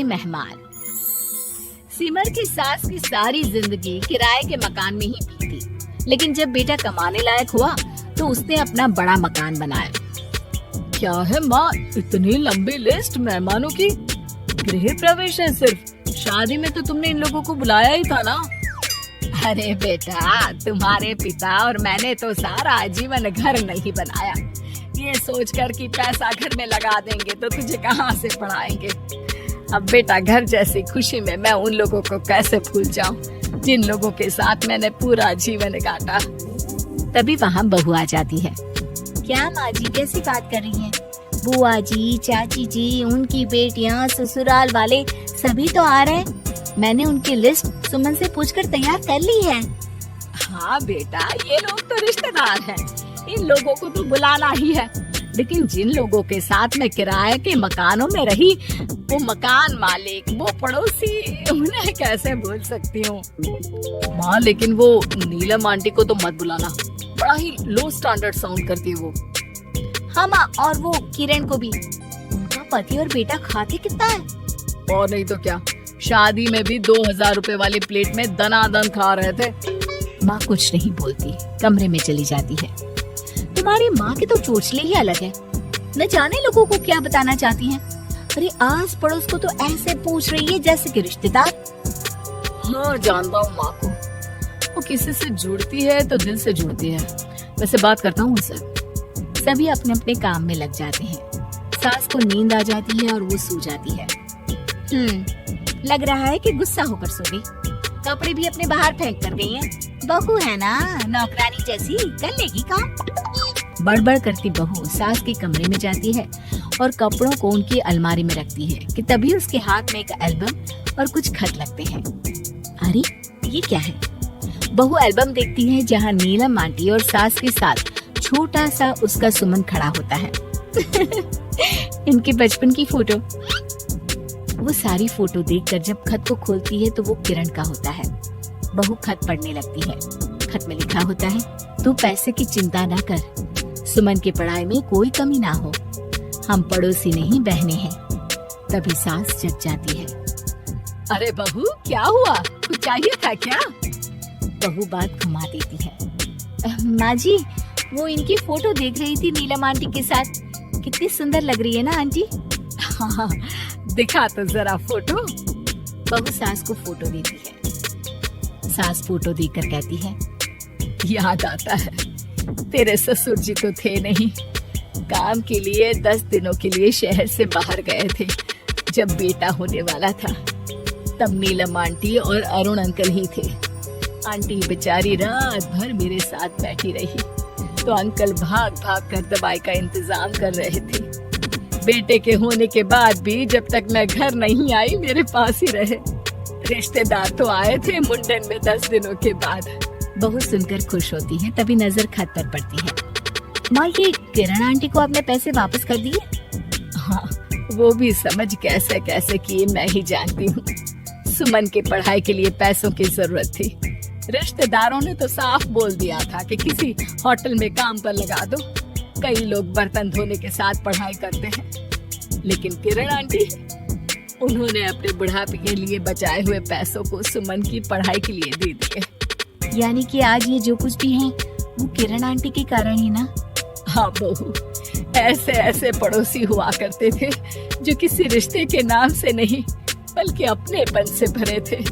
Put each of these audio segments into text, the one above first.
मेहमान। सिमर की सास की सारी जिंदगी किराए के मकान में ही बीती, लेकिन जब बेटा कमाने लायक हुआ तो उसने अपना बड़ा मकान बनाया। क्या है माँ, इतनी लंबी लिस्ट मेहमानों की? गृह प्रवेश है सिर्फ, शादी में तो तुमने इन लोगों को बुलाया ही था ना। अरे बेटा, तुम्हारे पिता और मैंने तो सारा आजीवन घर नहीं बनाया, ये सोचकर कि पैसा घर में लगा देंगे तो तुझे कहाँ से पढ़ाएंगे। अब बेटा, घर जैसी खुशी में मैं उन लोगों को कैसे भूल जाऊं जिन लोगों के साथ मैंने पूरा जीवन काटा। तभी वहाँ बहू आ जाती है। क्या माँ जी, कैसी बात कर रही हैं? बुआ जी, चाची जी, उनकी बेटियाँ, ससुराल वाले सभी तो आ रहे हैं। मैंने उनकी लिस्ट सुमन से पूछकर तैयार कर ली है। हाँ बेटा, ये लोग तो रिश्तेदार हैं, इन लोगों को तो बुलाना ही है, लेकिन जिन लोगों के साथ मैं किराए के मकानों में रही, वो मकान मालिक, वो पड़ोसी, उन्हें कैसे भूल सकती हूँ। माँ, लेकिन वो नीलम आंटी को तो मत बुलाना, बड़ा ही लो स्टैंडर्ड साउंड करती है वो। हाँ माँ, और वो किरण को भी। उनका पति और बेटा खाते कितना है। और नहीं तो क्या, शादी में भी 2000 रुपए वाली प्लेट में दनादन खा रहे थे। माँ कुछ नहीं बोलती, कमरे में चली जाती है। तुम्हारी माँ की तो चोचले ही अलग है, न जाने लोगों को क्या बताना चाहती हैं। अरे आस पड़ोस को तो ऐसे पूछ रही है जैसे कि रिश्तेदार। हाँ, जानता हूँ माँ को, वो किसी से जुड़ती है तो दिल से जुड़ती है। वैसे बात करता हूँ उनसे। सभी अपने अपने काम में लग जाते हैं। सास को नींद आ जाती है और वो सो जाती है। लग रहा है कि गुस्सा होकर सो गई। कपड़े भी अपने बाहर फेंक कर गई हैं। बहू है ना, नौकरानी जैसी, कर लेगी काम। बड़बड़ करती बहू सास के कमरे में जाती है और कपड़ों को उनकी अलमारी में रखती है कि तभी उसके हाथ में एक एल्बम और कुछ खत लगते हैं। अरे ये क्या है? बहू एल्बम देखती है जहाँ नीलम आंटी और सास के साथ छोटा सा उसका सुमन खड़ा होता है। इनके बचपन की फोटो। वो सारी फोटो देखकर जब खत को खोलती है तो वो किरण का होता है। बहू खत पढ़ने लगती है। खत में लिखा होता है, तू पैसे की चिंता ना कर, सुमन की पढ़ाई में कोई कमी ना हो, हम पड़ोसी नहीं बहने हैं। तभी सास जग जाती है। अरे बहू, क्या हुआ? कुछ चाहिए था क्या? बहू बात घुमा देती है। माँ जी, वो इनकी फोटो देख रही थी नीलम आंटी के साथ। कितनी सुंदर लग रही है ना आंटी। हाँ, दिखा तो जरा फोटो। बहू सास को फोटो देती है। सास फोटो देखकर कहती है, याद आता है, तेरे ससुर जी तो थे नहीं, काम के लिए 10 दिनों के लिए शहर से बाहर गए थे। जब बेटा होने वाला था तब नीलम आंटी और अरुण अंकल ही थे। आंटी बेचारी रात भर मेरे साथ बैठी रही, तो अंकल भाग भाग कर दवाई का इंतजाम कर रहे थे। बेटे के होने के बाद भी जब तक मैं घर नहीं आई मेरे पास ही रहे। रिश्तेदार तो आए थे मुंडन में 10 दिनों के बाद। बहू सुनकर खुश होती है। तभी नजर खत पर पड़ती है। माँ, ये किरण आंटी को आपने पैसे वापस कर दिए? हाँ, वो भी समझ कैसे कैसे किए मैं ही जानती हूँ। सुमन की पढ़ाई के लिए पैसों की जरूरत थी। रिश्तेदारों ने तो साफ बोल दिया था कि किसी होटल में काम पर लगा दो। कई लोग बर्तन धोने के साथ पढ़ाई करते हैं, लेकिन किरण आंटी, उन्होंने अपने बुढ़ापे के लिए बचाए हुए पैसों को सुमन की पढ़ाई के लिए दे दिए। यानी कि आज ये जो कुछ भी है वो किरण आंटी के कारण ही ना? हाँ बहू, ऐसे ऐसे पड़ोसी हुआ करते थे जो किसी रिश्ते के नाम से नहीं बल्कि अपनेपन से भरे थे।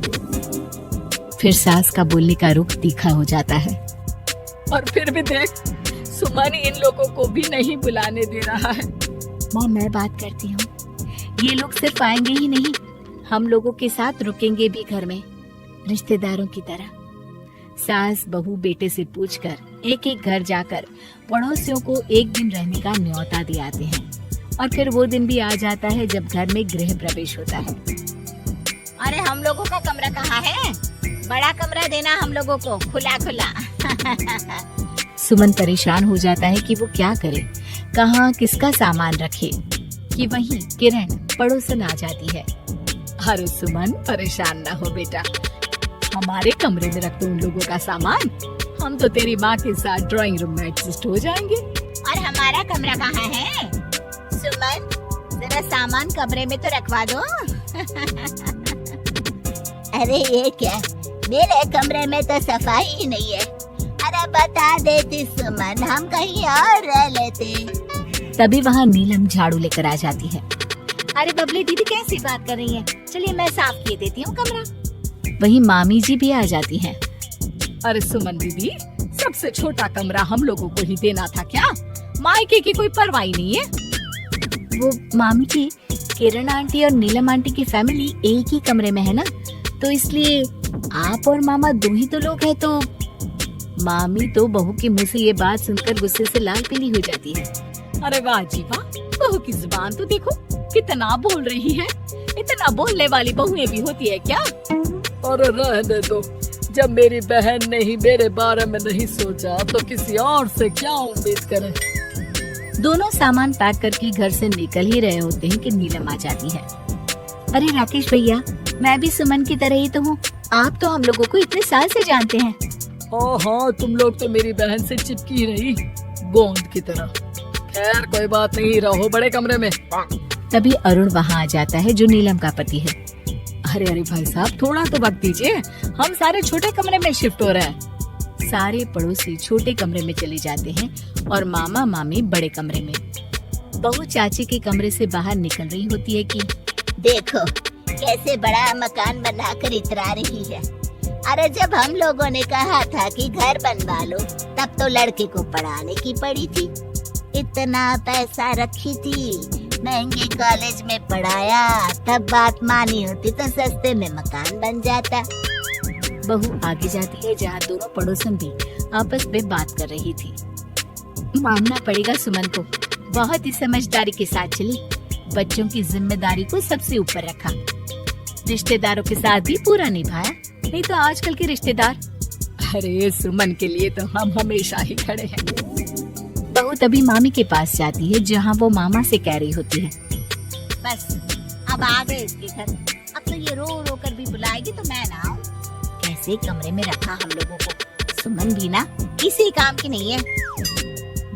फिर सास का बोलने का रुख तीखा हो जाता है। और फिर भी देख, सुमन इन लोगों को भी नहीं बुलाने दे रहा है। माँ, मैं बात करती हूँ, ये लोग सिर्फ आएंगे ही नहीं, हम लोगों के साथ रुकेंगे भी घर में, रिश्तेदारों की तरह। सास बहू बेटे से पूछकर एक एक घर जाकर पड़ोसियों को एक दिन रहने का न्योता दिलाते हैं। और फिर वो दिन भी आ जाता है जब घर में गृह प्रवेश होता है। अरे हम लोगों का कमरा कहाँ है? बड़ा कमरा देना हम लोगों को, खुला खुला। सुमन परेशान हो जाता है कि वो क्या करे, कहाँ किसका सामान रखे, कि वहीं किरण पड़ोसन आ जाती है। अरे सुमन, परेशान ना हो बेटा, हमारे कमरे में रख दो उन लोगों का सामान, हम तो तेरी माँ के साथ ड्राइंग रूम में एडजस्ट हो जाएंगे। और हमारा कमरा कहाँ है? सुमन, जरा सामान कमरे में तो रखवा दो। अरे ये क्या, मेरे कमरे में तो सफाई ही नहीं है। अरे बता देती सुमन, हम कहीं और रह लेते। तभी वहाँ नीलम झाड़ू लेकर आ जाती है। अरे बबली दीदी कैसी बात कर रही हैं? चलिए मैं साफ किए देती हूँ कमरा। वहीं मामी जी भी आ जाती हैं। अरे सुमन दीदी, सबसे छोटा कमरा हम लोगों को ही देना था क्या? मायके की कोई परवाह नहीं है। वो मामी जी, किरण आंटी और नीलम आंटी की फैमिली एक ही कमरे में है ना, तो इसलिए आप और मामा दो ही तो लोग हैं। तो मामी तो बहू के मुंह से ये बात सुनकर गुस्से से लाल पीली हो जाती है। अरे वाह जी वाह, बहू की जुबान तो देखो कितना बोल रही है। इतना बोलने वाली बहुएं भी होती है क्या? अरे रहने दो, जब मेरी बहन ने ही मेरे बारे में नहीं सोचा तो किसी और से क्या उम्मीद करें। दोनों सामान पैक करके घर से निकल ही रहे होते हैं कि नीलम आ जाती है। अरे राकेश भैया, मैं भी सुमन की तरह ही तो हूँ। आप तो हम लोगों को इतने साल से जानते हैं। हाँ, तुम लोग तो मेरी बहन से चिपकी रही गोंद की तरह। खैर कोई बात नहीं, रहो बड़े कमरे में। तभी अरुण वहाँ आ जाता है, जो नीलम का पति है। अरे भाई साहब, थोड़ा तो वक्त दीजिए, हम सारे छोटे कमरे में शिफ्ट हो रहे हैं। सारे पड़ोसी छोटे कमरे में चले जाते हैं और मामा मामी बड़े कमरे में। बहू चाची के कमरे से बाहर निकल रही होती है कि देखो कैसे बड़ा मकान बनाकर इतरा रही है। अरे जब हम लोगों ने कहा था कि घर बनवा लो, तब तो लड़के को पढ़ाने की पड़ी थी। इतना पैसा रखी थी, महंगे कॉलेज में पढ़ाया, तब बात मानी होती तो सस्ते में मकान बन जाता। बहू आगे जाती है, जहाँ दोनों पड़ोसन भी आपस में बात कर रही थी। मानना पड़ेगा सुमन को, बहुत ही समझदारी के साथ चली। बच्चों की जिम्मेदारी को सबसे ऊपर रखा, रिश्तेदारों के साथ भी पूरा निभाया। नहीं तो आजकल के रिश्तेदार। अरे सुमन के लिए तो हम हमेशा ही खड़े हैं। बहू तभी मामी के पास जाती है, जहाँ वो मामा से कह रही होती है, बस अब आ गए इसके घर। अब तो ये रो रो कर भी बुलाएगी तो मैं ना आऊं। कैसे कमरे में रखा हम लोगों को। सुमन भी ना किसी काम की नहीं है।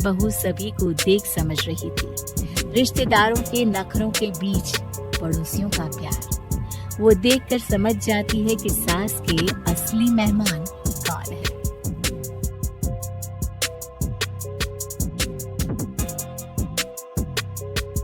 बहू सभी को देख समझ रही थी। रिश्तेदारों के नखरों के बीच पड़ोसियों का प्यार। वो देखकर समझ जाती है कि सास के असली मेहमान